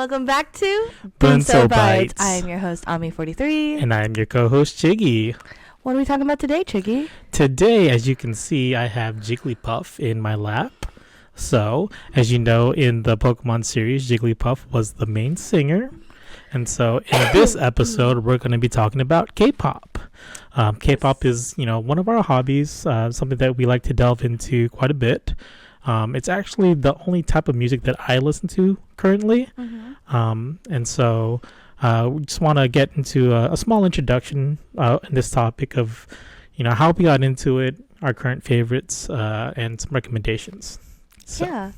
welcome back to Bunso Bites. I am your host, Ami43. And I'm your co-host, Chiggy. What are we talking about today, Chiggy? Today, as you can see, I have Jigglypuff in my lap. So, as you know, in the Pokemon series, Jigglypuff was the main singer. And so, in this episode, we're going to be talking about K-pop. K-pop is, one of our hobbies, something that we like to delve into quite a bit. It's actually the only type of music that I listen to currently. And so we just want to get into a small introduction in this topic of, how we got into it, our current favorites, and some recommendations. So. Yeah.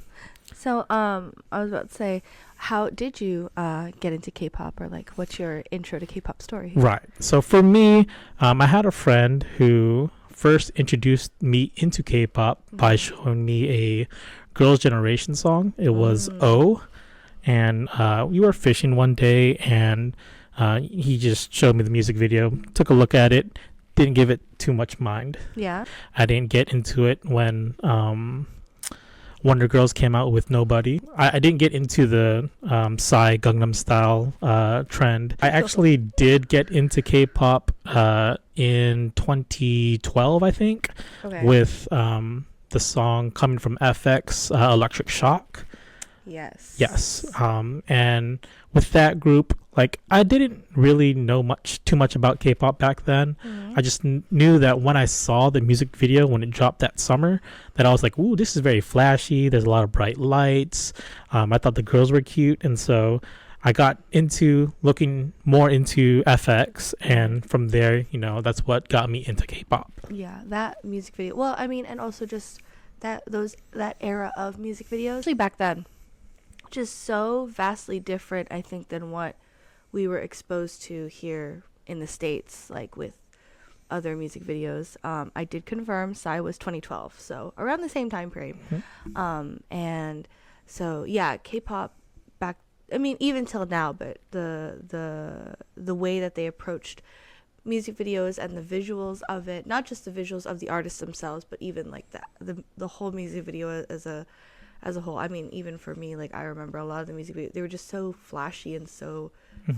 So I was about to say, how did you get into K-pop, or like what's your intro to K-pop story? Right. So for me, I had a friend who first introduced me into K-pop by showing me a Girls' Generation song. It was O, and we were fishing one day, and he just showed me the music video, took a look at it, didn't give it too much mind. Yeah. I didn't get into it when Wonder Girls came out with Nobody. I didn't get into the Psy Gangnam Style trend. I actually did get into K-pop in 2012, I think, with the song coming from FX, Electric Shock. Yes. And with that group, I didn't really know too much about K-pop back then. I just knew that when I saw the music video, when it dropped that summer, that I was like, ooh, this is very flashy. There's a lot of bright lights. I thought the girls were cute. And so I got into looking more into FX. And from there, that's what got me into K-pop. Yeah, that music video. Well, I mean, and also just that era of music videos, especially back then, just so vastly different, I think, than what we were exposed to here in the States, like with other music videos. I did confirm Psy was 2012, so around the same time frame. And so yeah, K-pop back, I mean, even till now, but the way that they approached music videos and the visuals of it, not just the visuals of the artists themselves, but even like the whole music video as a whole. I mean, even for me, I remember a lot of the music videos, they were just so flashy and so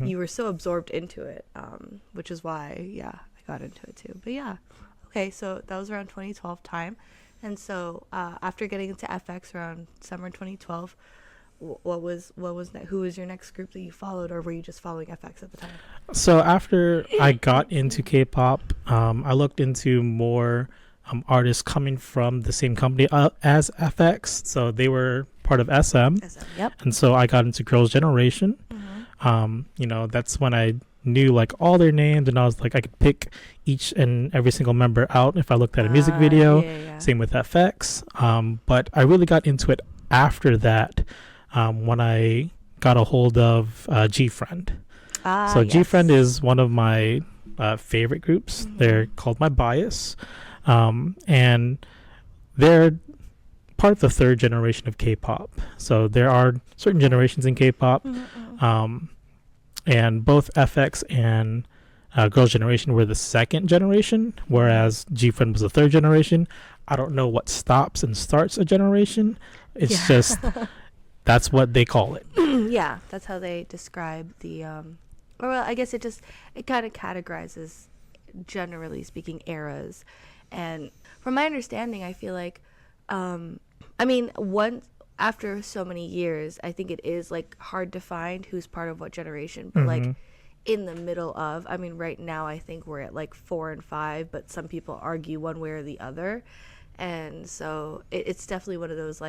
you were so absorbed into it, which is why I got into it too. But yeah, okay, so that was around 2012 time. And so after getting into FX around summer 2012, what was who was your next group that you followed, or were you just following FX at the time? So after I got into K-pop, I looked into more artists coming from the same company as FX. So they were part of SM. Yep. And so I got into Girls' Generation. That's when I knew all their names, and I was like, I could pick each and every single member out if I looked at a music video. Same with FX. But I really got into it after that, when I got a hold of G-Friend. So yes. G-Friend is one of my favorite groups. They're called My Bias. And they're part of the third generation of K-pop. So there are certain generations in K-pop. And both FX and Girls' Generation were the second generation, whereas G-Friend was the third generation. I don't know what stops and starts a generation. It's just, that's what they call it. Yeah, that's how they describe the, well, I guess it kind of categorizes, generally speaking, eras. And from my understanding, I feel like, after so many years, I think it is hard to find who's part of what generation, but in the middle of, right now I think we're at 4 and 5, but some people argue one way or the other. And so it's definitely one of those,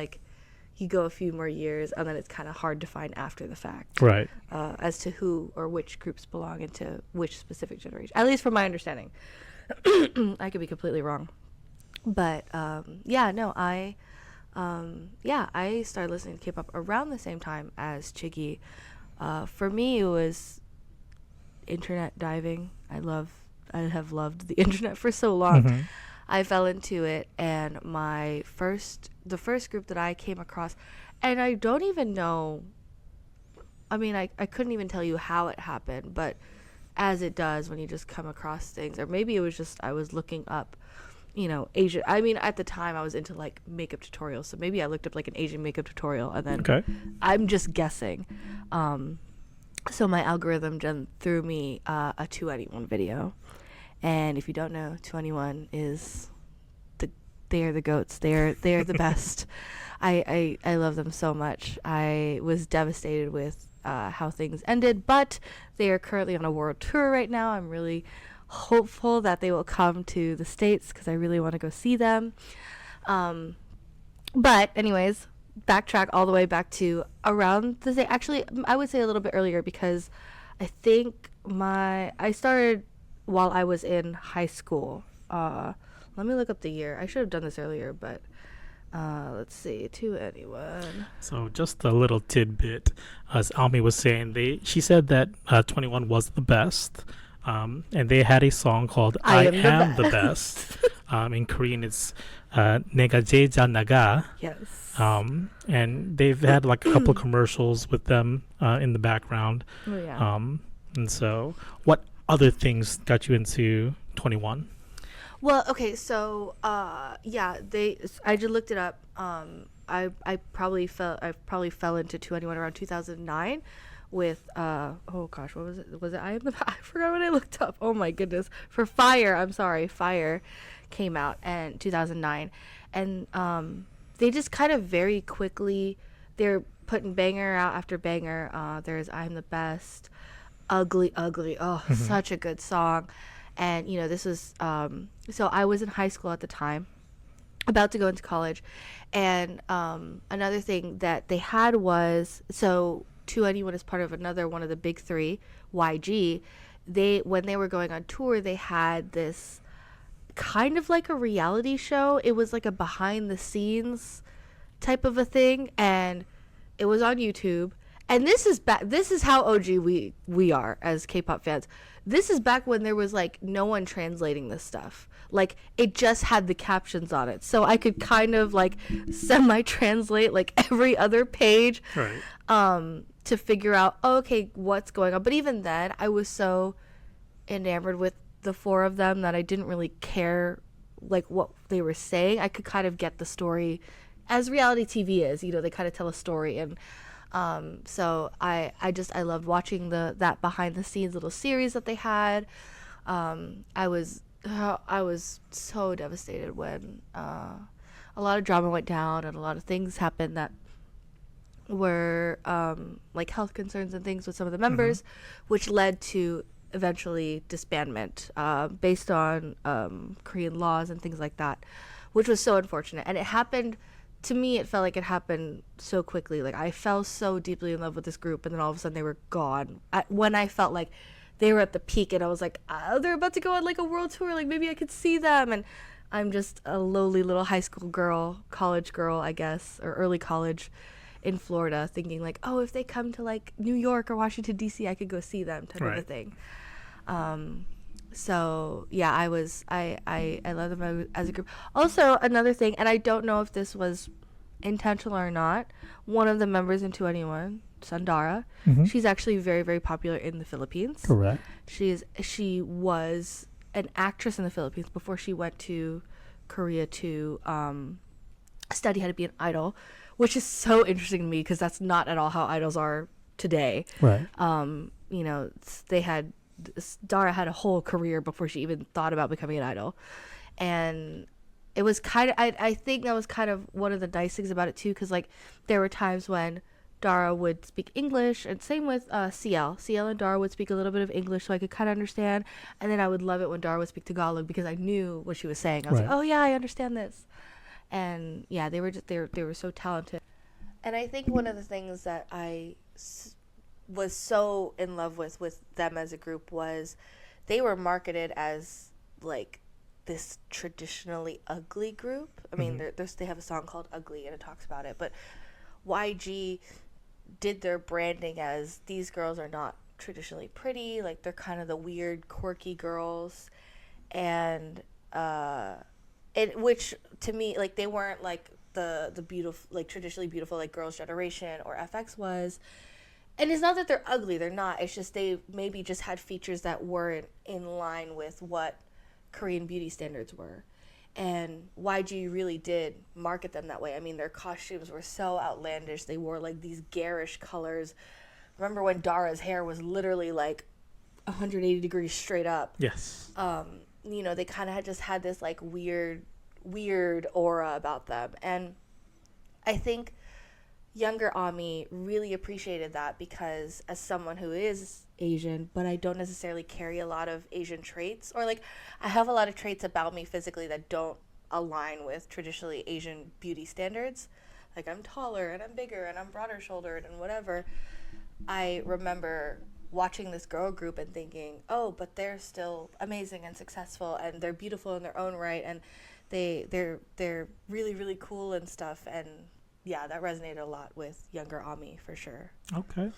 you go a few more years and then it's kind of hard to find after the fact. Right. As to who or which groups belong into which specific generation, at least from my understanding. I could be completely wrong, but I started listening to K-pop around the same time as Chiggy. For me, it was internet diving. I have loved the internet for so long. I fell into it, and the first group that I came across, and I don't even know, I couldn't even tell you how it happened, but as it does when you just come across things, or maybe it was just I was looking up Asian. At the time I was into makeup tutorials, so maybe I looked up an Asian makeup tutorial, and then I'm just guessing. So my algorithm then threw me a 2NE1 video. And if you don't know, 2NE1 is they are the goats. They are the best. I love them so much. I was devastated with how things ended, but they are currently on a world tour right now. I'm really hopeful that they will come to the States because I really want to go see them. But anyways, backtrack all the way back to around the actually I would say a little bit earlier, because I think I started while I was in high school. Let me look up the year. I should have done this earlier, but let's see. 2NE1. So just a little tidbit, as Almi was saying, she said that 21 was the best, and they had a song called "I Am the Best." In Korean, it's "내가 제일 나가." Yes. And they've had like a couple of commercials with them in the background. Oh, yeah. And so, what other things got you into 21? Well, okay, so I just looked it up. I probably fell into 2NE1 around 2009 with oh gosh, what was it? Was it I Am the I forgot what I looked up. Oh my goodness. For Fire, I'm sorry. Fire came out in 2009, and they just kind of very quickly, they're putting banger out after banger. There's I Am the Best, Ugly. Oh, such a good song. And, you know, this was, so I was in high school at the time, about to go into college. And another thing that they had was, so 2NE1 is part of another one of the big three, YG. When they were going on tour, they had this kind of like a reality show. It was like a behind the scenes type of a thing. And it was on YouTube. And this is how OG we are as K-pop fans. This is back when there was like no one translating this stuff. Like it just had the captions on it. So I could kind of like semi-translate like every other page, Right. To figure out, okay, what's going on. But even then, I was so enamored with the four of them that I didn't really care like what they were saying. I could kind of get the story, as reality TV is, you know, they kind of tell a story. And so I loved watching that behind the scenes little series that they had. I was so devastated when a lot of drama went down and a lot of things happened that were like health concerns and things with some of the members, which led to eventually disbandment based on Korean laws and things like that, which was so unfortunate. And it happened, to me, it felt like it happened so quickly. Like I fell so deeply in love with this group, and then all of a sudden they were gone. When I felt like they were at the peak, and I was like, oh, they're about to go on like a world tour. Like maybe I could see them. And I'm just a lowly little high school girl, college girl, I guess, or early college in Florida, thinking like, oh, if they come to like New York or Washington D.C., I could go see them, type of a thing. So yeah, I love them as a group. Also, another thing, and I don't know if this was intentional or not, one of the members in 2NE1, Sandara, she's actually very, very popular in the Philippines. Correct. She was an actress in the Philippines before she went to Korea to study how to be an idol, which is so interesting to me because that's not at all how idols are today. Right. You know, Dara had a whole career before she even thought about becoming an idol. And it was kind of, I think that was kind of one of the nice things about it too, because like there were times when Dara would speak English, and same with CL and Dara would speak a little bit of English, so I could kind of understand. And then I would love it when Dara would speak Tagalog because I knew what she was saying. I was like, oh yeah, I understand this. And yeah, they were so talented. And I think one of the things that I was so in love with them as a group was they were marketed as like this traditionally ugly group. I mean, they have a song called Ugly and it talks about it, but YG did their branding as these girls are not traditionally pretty, like they're kind of the weird quirky girls, and which to me, like they weren't like the beautiful, like traditionally beautiful like Girls' Generation or FX was. And it's not that they're ugly, they're not. It's just they maybe just had features that weren't in line with what Korean beauty standards were. And YG really did market them that way. I mean, their costumes were so outlandish. They wore like these garish colors, remember when Dara's hair was literally like 180 degrees straight up. Yes. You know, they kind of just had this like weird aura about them. And I think younger Ami really appreciated that, because as someone who is Asian, but I don't necessarily carry a lot of Asian traits, or like I have a lot of traits about me physically that don't align with traditionally Asian beauty standards. Like I'm taller and I'm bigger and I'm broader shouldered and whatever. I remember watching this girl group and thinking, oh, but they're still amazing and successful and they're beautiful in their own right, and they're really, really cool and stuff. And yeah, that resonated a lot with younger Ami for sure. Okay.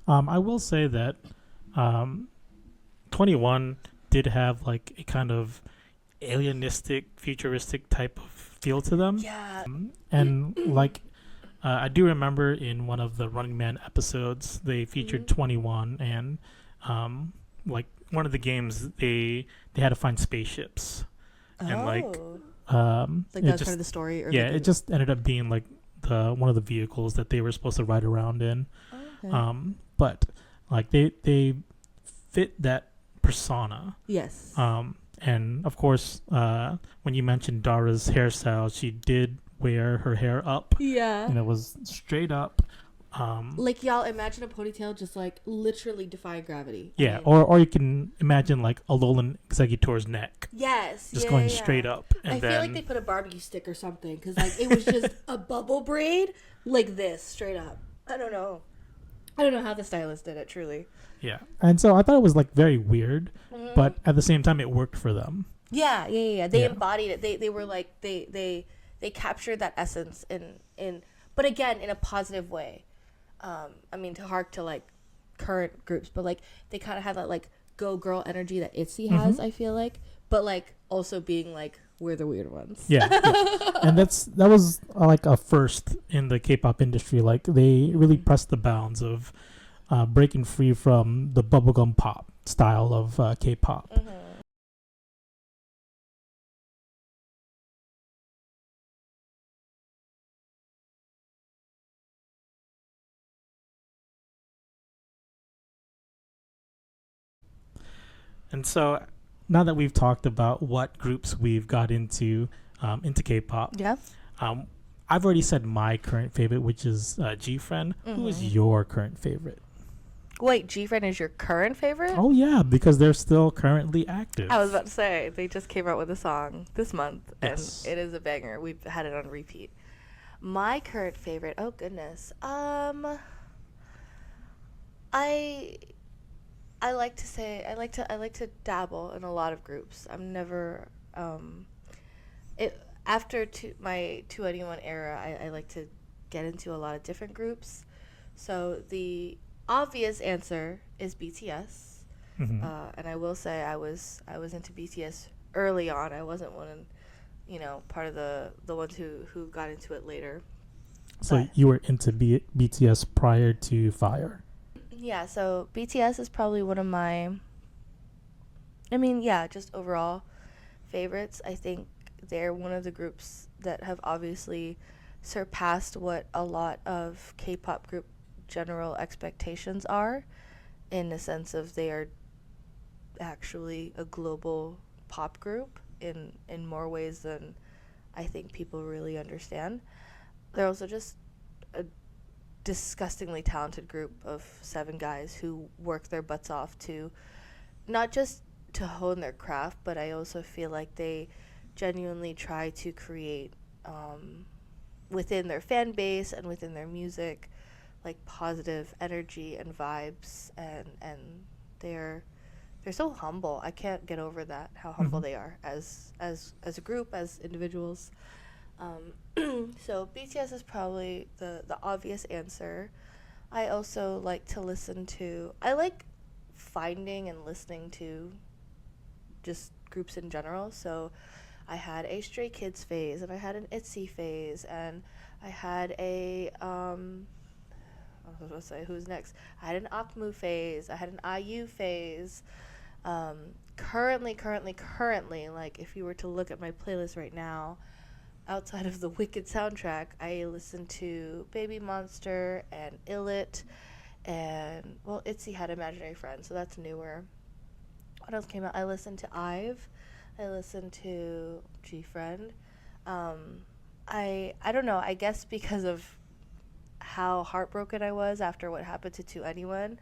I will say that 21 did have like a kind of alienistic, futuristic type of feel to them. Yeah. And like I do remember in one of the Running Man episodes, they featured 21, and like one of the games they had to find spaceships, and like that was part of the story. Or yeah, it just ended up being like the one of the vehicles that they were supposed to ride around in. Okay. But like they fit that persona. Yes. And of course, when you mentioned Dara's hairstyle, she did wear her hair up. Yeah. And it was straight up. Like, y'all imagine a ponytail just like literally defying gravity. Yeah, I mean, or you can imagine like Alolan Exeggutor's neck. Yes. Just going straight up. And I feel like they put a barbecue stick or something, because like it was just a bubble braid like this straight up. I don't know how the stylist did it, truly. Yeah. And so I thought it was like very weird, but at the same time it worked for them. Yeah. They embodied it. They were like they captured that essence in but again in a positive way. I mean, to hark to like current groups, but like they kind of have that like go girl energy that ITZY has, I feel like, but like also being like, we're the weird ones. Yeah. And that was like a first in the K-pop industry. Like they really pressed the bounds of breaking free from the bubblegum pop style of K-pop. And so now that we've talked about what groups we've got into K-pop, Yeah. I've already said my current favorite, which is G-Friend. Who is your current favorite? Wait, G-Friend is your current favorite? Oh yeah, because they're still currently active. I was about to say, they just came out with a song this month, and Yes. it is a banger. We've had it on repeat. My current favorite, oh goodness, I like to say I like to dabble in a lot of groups. I'm never after my 2NE1 era. I like to get into a lot of different groups. So the obvious answer is BTS, and I will say I was into BTS early on. I wasn't part of the ones who got into it later. So But you were into BTS prior to Fire. yeah, so BTS is probably one of my, just overall favorites. I think they're one of the groups that have obviously surpassed what a lot of K-pop group general expectations are, in the sense of they are actually a global pop group in more ways than I think people really understand. They're also just a disgustingly talented group of 7 guys who work their butts off to not just to hone their craft, but I also feel like they genuinely try to create within their fan base and within their music like positive energy and vibes, and they're so humble. I can't get over that, how humble they are as a group, as individuals. So BTS is probably the obvious answer. I also like to I like finding and listening to just groups in general. So I had a Stray Kids phase, and I had an ITZY phase, and I had a I was going to say, who's next? I had an Akmu phase. I had an IU phase. Currently, like if you were to look at my playlist right now, outside of the Wicked soundtrack, I listen to Baby Monster and Illit and well, ITZY had Imaginary Friends, so that's newer. What else came out? I listened to IVE. I listened to GFriend. I don't know. I guess because of how heartbroken I was after what happened to Anyone,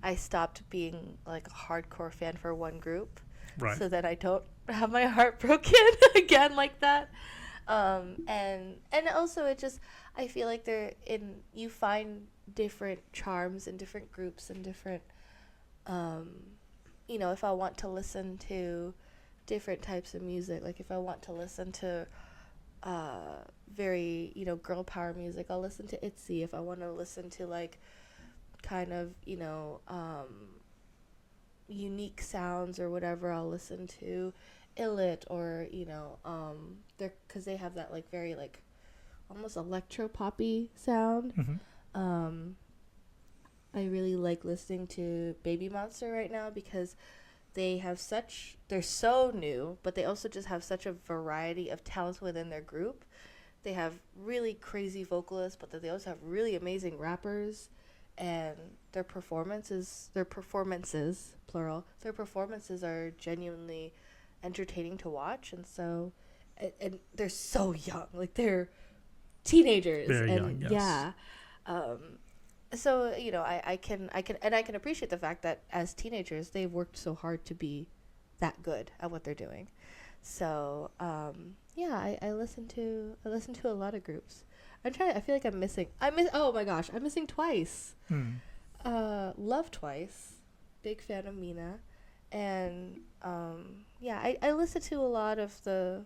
I stopped being like a hardcore fan for one group, Right. so that I don't have my heart broken again like that. And also it just, I feel like you find different charms in different groups and different, if I want to listen to different types of music, like if I want to listen to very, girl power music, I'll listen to ITZY. If I want to listen to like kind of, unique sounds or whatever, I'll listen to Illit, or they're, because they have that like very like almost electro poppy sound. I really like listening to Baby Monster right now because they're so new, but they also just have such a variety of talents within their group. They have really crazy vocalists, but they also have really amazing rappers, and their performances, plural, their performances are genuinely entertaining to watch. And so, and they're so young, like they're teenagers. Very and young, yes. So, I can appreciate the fact that as teenagers they've worked so hard to be that good at what they're doing. So, I listen to a lot of groups. I feel like I'm missing Twice. Love Twice. Big fan of Mina. And I listen to a lot of the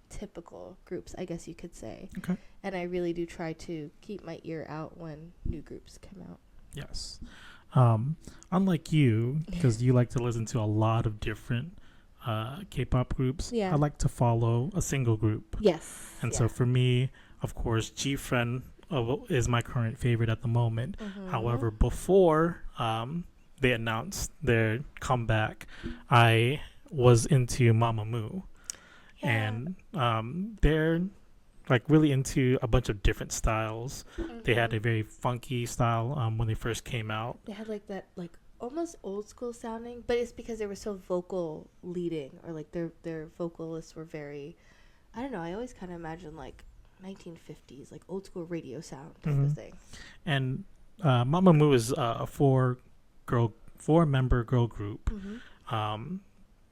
typical groups, I guess you could say. Okay. And I really do try to keep my ear out when new groups come out. Yes. Unlike you, because you like to listen to a lot of different K-pop groups, I like to follow a single group. Yes. And so for me, of course, GFriend is my current favorite at the moment. However, before they announced their comeback, I was into Mamamoo. And they're like really into a bunch of different styles. They had a very funky style when they first came out. They had like that like almost old school sounding, but it's because they were so vocal leading, or like their vocalists were very, I don't know, I always kind of imagine like 1950s like old school radio sound type of thing. And Mamamoo is a four-member girl group,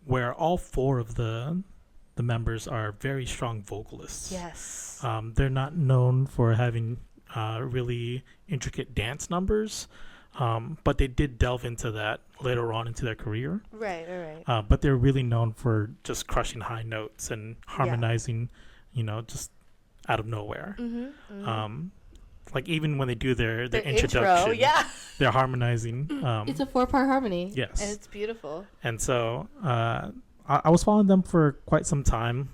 where all four of the members are very strong vocalists. Yes. They're not known for having really intricate dance numbers, but they did delve into that later on into their career. Right. But they're really known for just crushing high notes and harmonizing, just out of nowhere. Like even when they do their introduction, intro, they're harmonizing. It's a 4-part harmony. Yes. And it's beautiful. And so I was following them for quite some time,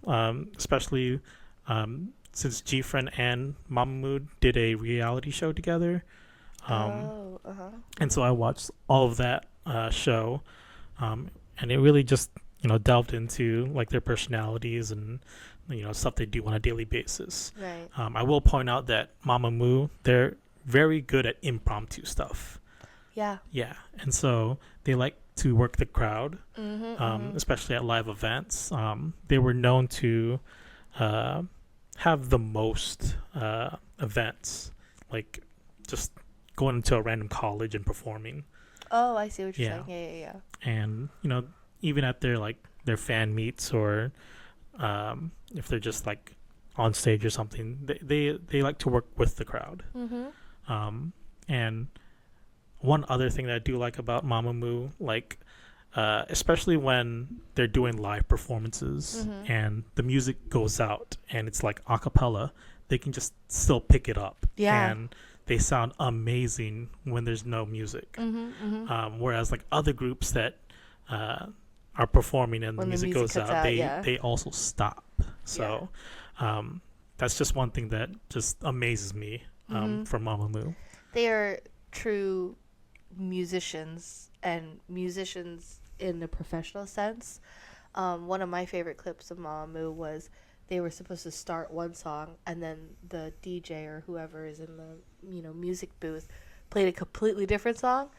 especially since GFriend and Mamamoo did a reality show together. And so I watched all of that show, and it really just delved into like their personalities and stuff they do on a daily basis. Right. I will point out that Mamamoo, they're very good at impromptu stuff. Yeah. And so they like to work the crowd, especially at live events. They were known to have the most events, like just going into a random college and performing. Oh, I see what you're saying. Yeah. And even at their fan meets, or if they're just like on stage or something, they like to work with the crowd. And one other thing that I do like about Mamamoo, like especially when they're doing live performances and the music goes out and it's like a cappella, they can just still pick it up. And they sound amazing when there's no music. Whereas like other groups that are performing and the music goes out, they also stop. So that's just one thing that just amazes me from Mamamoo. They are true musicians, and musicians in a professional sense. One of my favorite clips of Mamamoo was they were supposed to start one song, and then the DJ or whoever is in the music booth played a completely different song,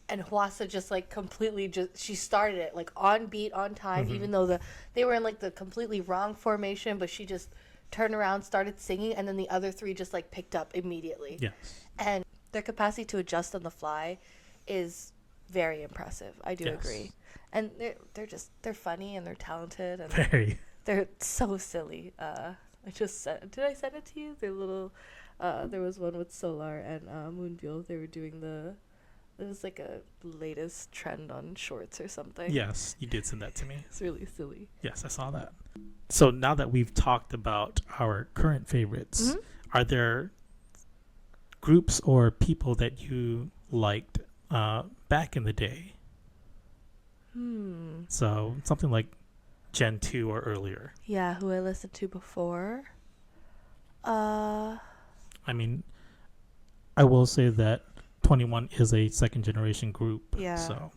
and Hwasa just like completely she started it like on beat, on time, even though they were in like the completely wrong formation, but she just turned around, started singing, and then the other three just like picked up immediately. Yes. And their capacity to adjust on the fly is very impressive. I do agree. And they're funny and they're talented and Very. they're so silly. Did I send it to you? Their little there was one with Solar and Moonbyul. They were doing it was like a latest trend on shorts or something. Yes, you did send that to me. It's really silly. Yes, I saw that. So now that we've talked about our current favorites, are there groups or people that you liked back in the day? So something like Gen 2 or earlier. Yeah, who I listened to before. I mean, I will say that 21 is a second generation group. Yeah. So.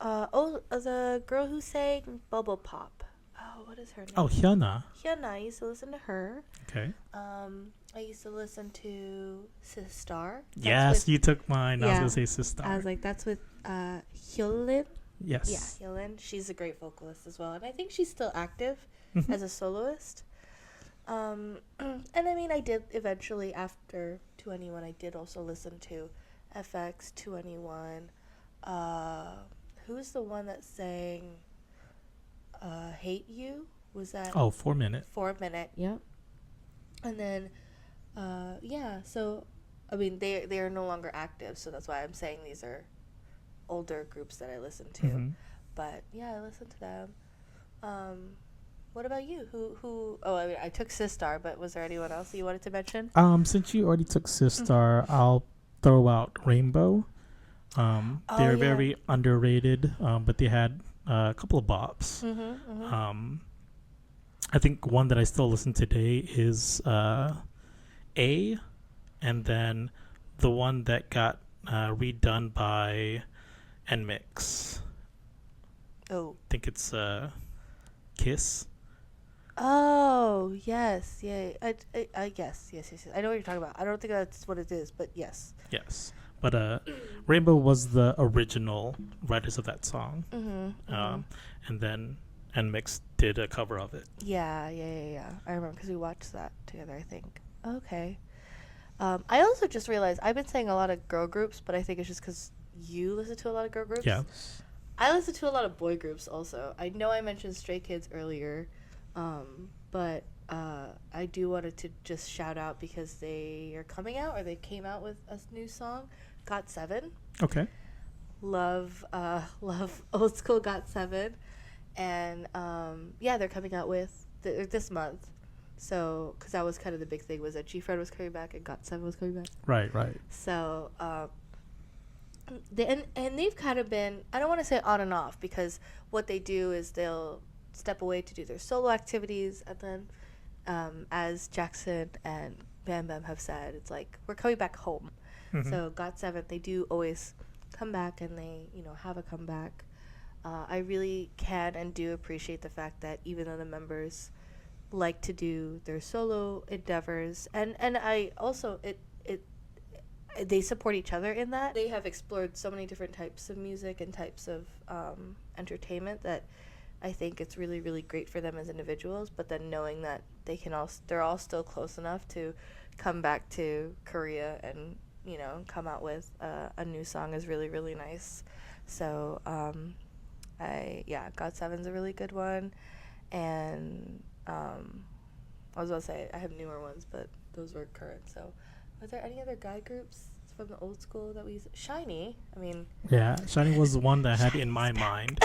The girl who sang Bubble Pop. Oh, what is her name? Oh, Hyuna. Hyuna. I used to listen to her. Okay. I used to listen to Sistar. Yes, you took mine. I was gonna say Sistar. I was like, that's with Hyolyn. Yes. Yeah, Hyolyn. She's a great vocalist as well, and I think she's still active as a soloist. And I mean, I did eventually after 21. I did also listen to FX 21. Who's the one that sang Hate You? Was that 4 Minute. 4 Minute? Yep. And then so I mean they are no longer active, so that's why I'm saying these are older groups that I listen to. But yeah, I listen to them. What about you? Who I mean, I took Sistar, but was there anyone else that you wanted to mention? Since you already took Sistar, I'll throw out Rainbow. They're very underrated, but they had a couple of bops. I think one that I still listen today is A, and then the one that got redone by NMix. Oh. I think it's Kiss. Oh, yes. Yeah. I guess. Yes. I know what you're talking about. I don't think that's what it is, but yes. Yes. But Rainbow was the original writers of that song. And then NMix did a cover of it. Yeah. I remember because we watched that together, I think. Okay. I also just realized I've been saying a lot of girl groups, but I think it's just because you listen to a lot of girl groups. Yeah. I listen to a lot of boy groups also. I know I mentioned Stray Kids earlier, but I do wanted to just shout out because they are coming out or they came out with a new song, GOT7. Okay. Love old school GOT7, and they're coming out with this month. So, because that was kind of the big thing was that G-Friend was coming back and GOT7 was coming back. Right. So, they've kind of been, I don't want to say on and off, because what they do is they'll step away to do their solo activities, and then as Jackson and Bam Bam have said, it's like we're coming back home. So GOT7, they do always come back, and they have a comeback. I really can and do appreciate the fact that even though the members like to do their solo endeavors, and I also they support each other in that. They have explored so many different types of music and types of entertainment that I think it's really, really great for them as individuals, but then knowing that they're all still close enough to come back to Korea and, come out with a new song is really, really nice. So, GOT7's a really good one. And I was about to say I have newer ones, but those were current. So, are there any other guy groups from the old school that we use? SHINee. I mean. Yeah, SHINee was the one that I had in my mind.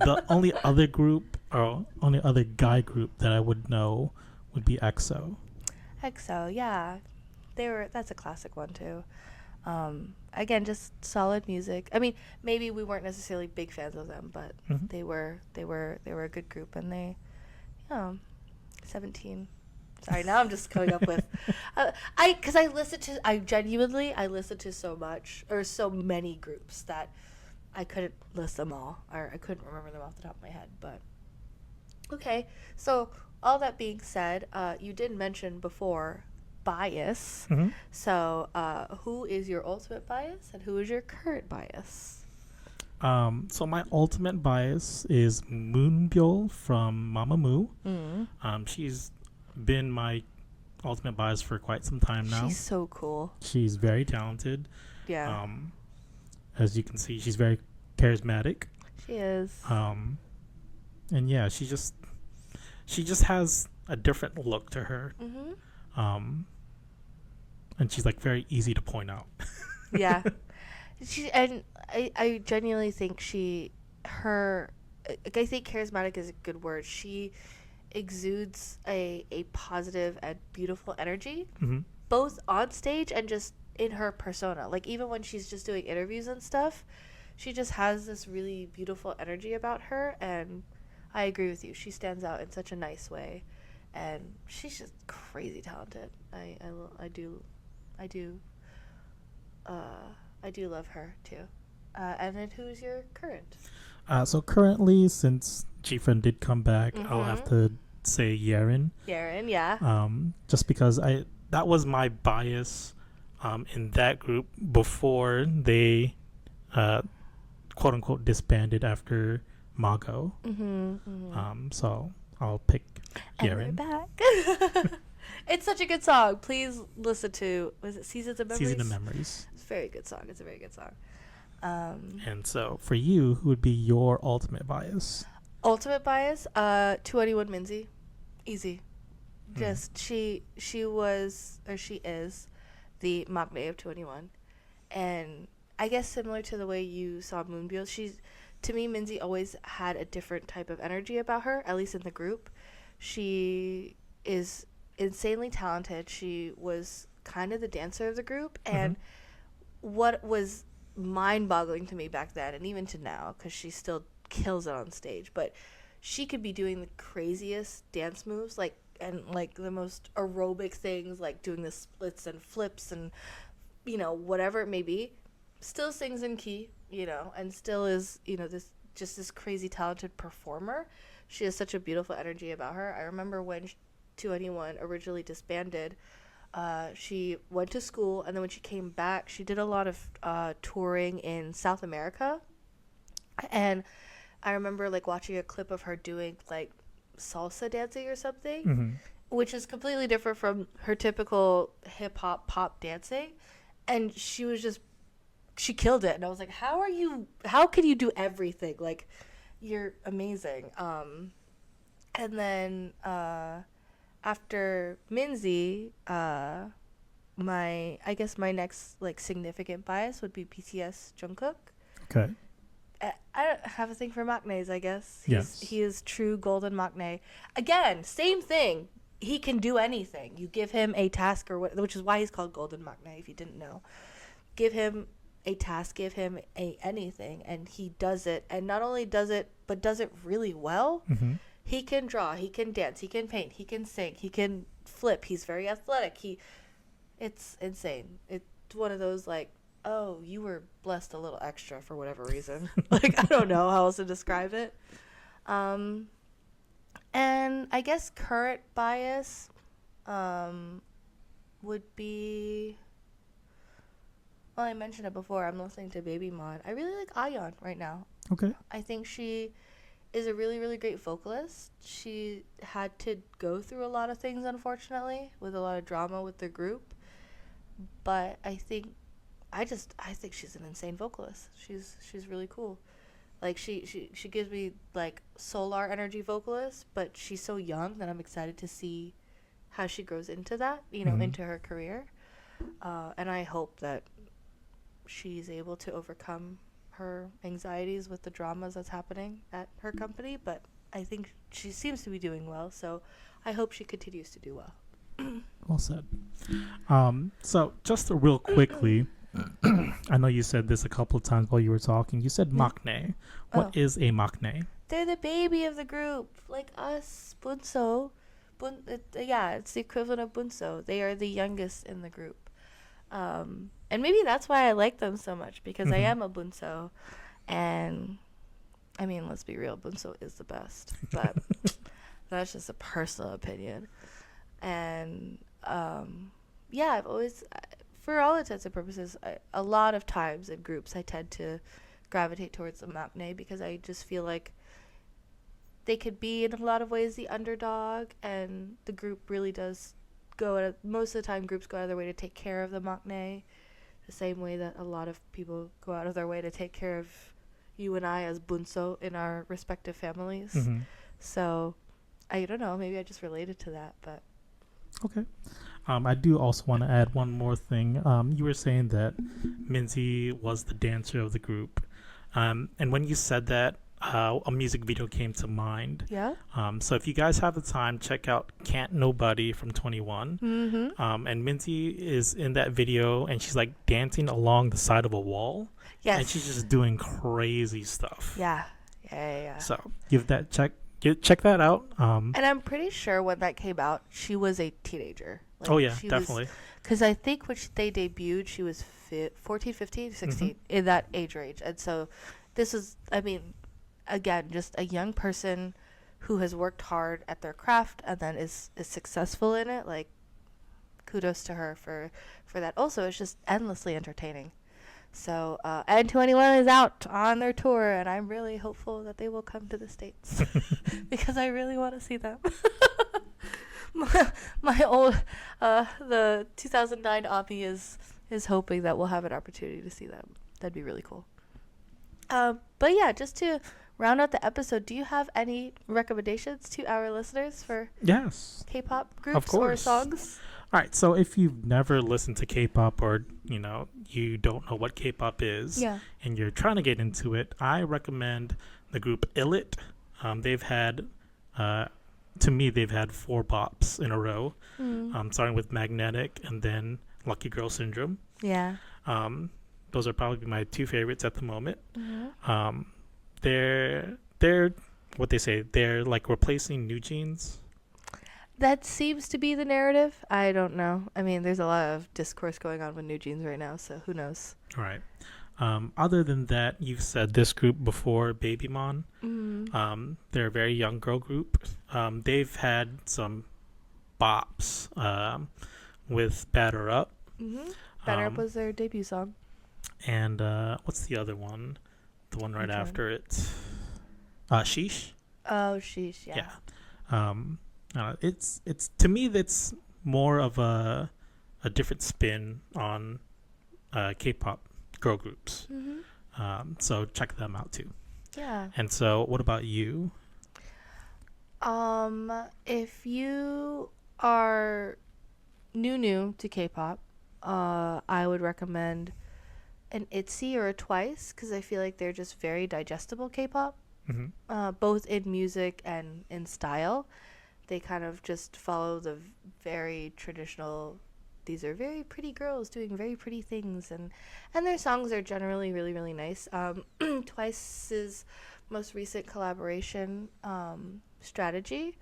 The only other group or only other guy group that I would know would be EXO. EXO, yeah. That's a classic one too. Again, just solid music. I mean, maybe we weren't necessarily big fans of them, but they were a good group, and they 17. Sorry, now I'm just coming up with I listen to so much or so many groups that I couldn't list them all, or I couldn't remember them off the top of my head. But okay, so all that being said, you did mention before bias. So, who is your ultimate bias and who is your current bias? So my ultimate bias is Moonbyul from Mamamoo. She's been my ultimate bias for quite some time now. She's so cool. She's very talented. Yeah. As you can see, she's very charismatic. She is. And yeah, she just has a different look to her. And she's like very easy to point out. Yeah. I genuinely think I think charismatic is a good word. She exudes a positive and beautiful energy, both on stage and just in her persona. Like, even when she's just doing interviews and stuff, she just has this really beautiful energy about her, and I agree with you. She stands out in such a nice way, and she's just crazy talented. I do love her too. And then who's your current? So currently, since Jifren did come back, I'll have to say Yerin. Yerin, yeah. Just because that was my bias in that group before they quote unquote disbanded after Mago. So I'll pick Yerin. And we're back. It's such a good song. Please listen to, was it Seasons of Memories? Season of Memories. It's a very good song. It's a very good song. And so for you, who would be your ultimate bias? Ultimate bias? 2NE1 Minzy. Easy. Just she was, or she is, the maknae of 2NE1. And I guess similar to the way you saw Moonbyul, to me, Minzy always had a different type of energy about her, at least in the group. She is insanely talented. She was kind of the dancer of the group, and what was mind-boggling to me back then, and even to now, because she still kills it on stage, but she could be doing the craziest dance moves, like the most aerobic things, like doing the splits and flips and whatever it may be, still sings in key, and still is this crazy talented performer. She has such a beautiful energy about her. I remember when 2NE1 originally disbanded, she went to school, and then when she came back, she did a lot of touring in South America. And I remember watching a clip of her doing salsa dancing or something, which is completely different from her typical hip hop pop dancing. And she killed it. And I was like, how can you do everything? You're amazing. And then after Minzy, my next significant bias would be BTS Jungkook. Okay. I don't have a thing for maknaes, I guess. Yes. He is true golden maknae. Again, same thing. He can do anything. You give him a task, which is why he's called golden maknae, if you didn't know. Give him a task, give him anything, and he does it. And not only does it, but does it really well. He can draw, he can dance, he can paint, he can sing, he can flip. He's very athletic. It's insane. It's one of those oh, you were blessed a little extra for whatever reason. I don't know how else to describe it. And I guess current bias would be, well, I mentioned it before, I'm listening to Baby Mon. I really like Ayeon right now. Okay. I think she is a really, really great vocalist. She had to go through a lot of things, unfortunately, with a lot of drama with the group. But I think she's an insane vocalist. She's really cool. She gives me solar energy vocalist, but she's so young that I'm excited to see how she grows into that, into her career. And I hope that she's able to overcome her anxieties with the dramas that's happening at her company, but I think she seems to be doing well, so I hope she continues to do well. Well said. So just real quickly, I know you said this a couple of times while you were talking. You said maknae. What is a maknae? They're the baby of the group, like us, bunso. It's the equivalent of bunso. They are the youngest in the group. And maybe that's why I like them so much, because I am a bunso. And, I mean, let's be real, bunso is the best. But that's just a personal opinion. And yeah, I've always, for all intents and purposes, a lot of times in groups, I tend to gravitate towards the maknae because I just feel like they could be in a lot of ways the underdog, and the group really does most of the time groups go out of their way to take care of the maknae, the same way that a lot of people go out of their way to take care of you and I as bunso in our respective families. Mm-hmm. So I don't know, maybe I just related to that, but Okay. I do also want to add one more thing. You were saying that Minzy was the dancer of the group. And when you said that, a music video came to mind. yeah. So if you guys have the time, check out Can't Nobody from 21. Mm-hmm. And Minzy is in that video, and she's like dancing along the side of a wall. Yes. And she's just doing crazy stuff. Yeah. Yeah. So give that check that out. And I'm pretty sure when that came out, she was a teenager. Oh yeah, she definitely. Because I think when they debuted, she was 14, 15, 16, in that age range. And so this is, I mean, again, just a young person who has worked hard at their craft and then is successful in it. Like, kudos to her for that. Also, it's just endlessly entertaining. So, and 21 is out on their tour, and I'm really hopeful that they will come to the States because I really want to see them. my old, the 2009 Ami is hoping that we'll have an opportunity to see them. That'd be really cool. But yeah, just to round out the episode, do you have any recommendations to our listeners for Yes. K-pop groups or songs? All right, so if you've never listened to K-pop, or you don't know what K-pop is, Yeah. and you're trying to get into it, I recommend the group Illit. They've had, to me, they've had 4 bops in a row, starting with Magnetic and then Lucky Girl Syndrome. Yeah. Those are probably my 2 favorites at the moment. Mm-hmm. They're what they say. They're like replacing New Jeans. That seems to be the narrative. I don't know. I mean, there's a lot of discourse going on with New Jeans right now, so who knows? All right. Other than that, you've said this group before, Babymon. Mm-hmm. They're a very young girl group. They've had some bops with Batter Up. Mm-hmm. Batter Up was their debut song. And what's the other one? The one right after it. Sheesh. Oh, Sheesh, yeah. It's to me that's more of a different spin on K-pop girl groups. Mm-hmm. So check them out too. Yeah. And so, what about you? If you are new to K-pop, I would recommend an ITZY or a TWICE because I feel like they're just very digestible K-pop, both in music and in style. They kind of just follow the very traditional, these are very pretty girls doing very pretty things, and their songs are generally really, really nice. TWICE's most recent collaboration, Strategy,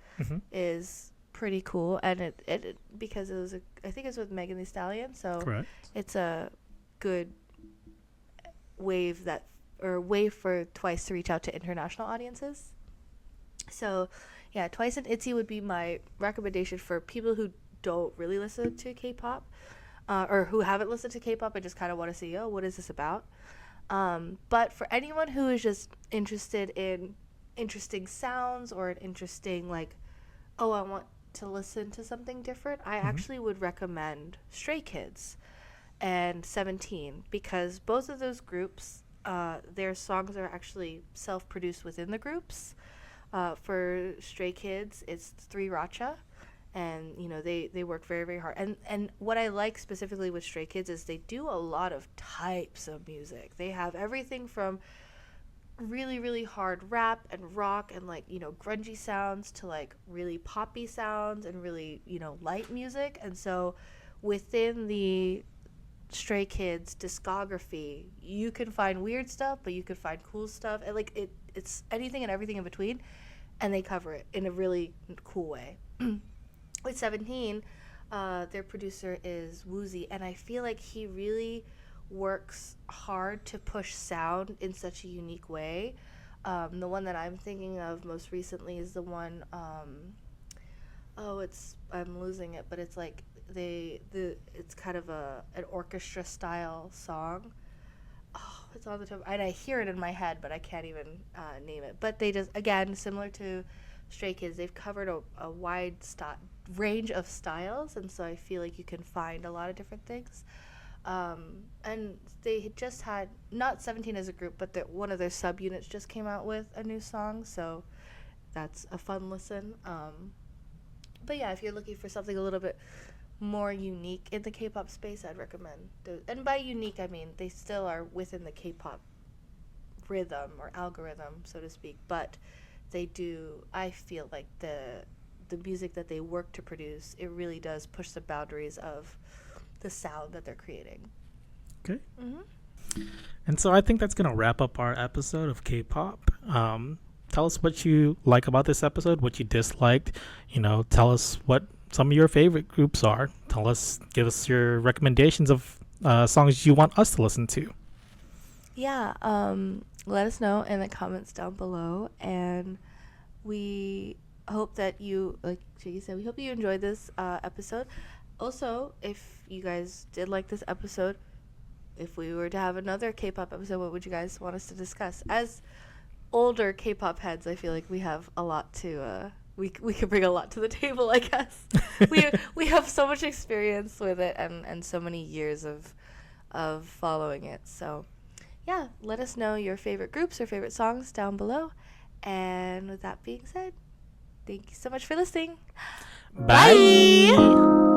is pretty cool, and it because it was I think it's with Megan Thee Stallion, so Correct. It's a good way for TWICE to reach out to international audiences. So yeah, TWICE and ITZY would be my recommendation for people who don't really listen to K-pop, or who haven't listened to K-pop and just kind of want to see, oh, what is this about? But for anyone who is just interested in interesting sounds or an interesting, like, oh, I want to listen to something different, I actually would recommend Stray Kids and 17, because both of those groups, their songs are actually self-produced within the groups. For Stray Kids, it's 3 Racha, and they work very, very hard. And what I like specifically with Stray Kids is they do a lot of types of music. They have everything from really, really hard rap and rock and grungy sounds to really poppy sounds and really light music. And so within the Stray Kids discography, you can find weird stuff, but you can find cool stuff, and it's anything and everything in between, and they cover it in a really cool way. With 17, their producer is Woozy, and I feel like he really works hard to push sound in such a unique way. The one that I'm thinking of most recently is the one, I'm losing it, but it's it's kind of an orchestra style song. Oh, it's on the tip. And I hear it in my head, but I can't even name it. But they just, again, similar to Stray Kids, they've covered a wide range of styles, and so I feel like you can find a lot of different things. And they just had, not 17 as a group, but one of their subunits just came out with a new song, so that's a fun listen. But yeah, if you're looking for something a little bit more unique in the K-pop space, I'd recommend those. And by unique, I mean they still are within the K-pop rhythm or algorithm, so to speak, but they do, I feel like the music that they work to produce, it really does push the boundaries of the sound that they're creating. Okay. And so I think that's going to wrap up our episode of K-pop. Tell us what you like about this episode, what you disliked. Tell us what some of your favorite groups are. Give us your recommendations of songs you want us to listen to. Yeah, let us know in the comments down below, and we hope that you, like Shiggy said, we hope you enjoyed this episode. Also, if you guys did like this episode, if we were to have another K-pop episode, what would you guys want us to discuss? As older K-pop heads, I feel like we have a lot to we could bring a lot to the table, I guess. we have so much experience with it and so many years of following it. So yeah, let us know your favorite groups or favorite songs down below. And with that being said, thank you so much for listening. Bye.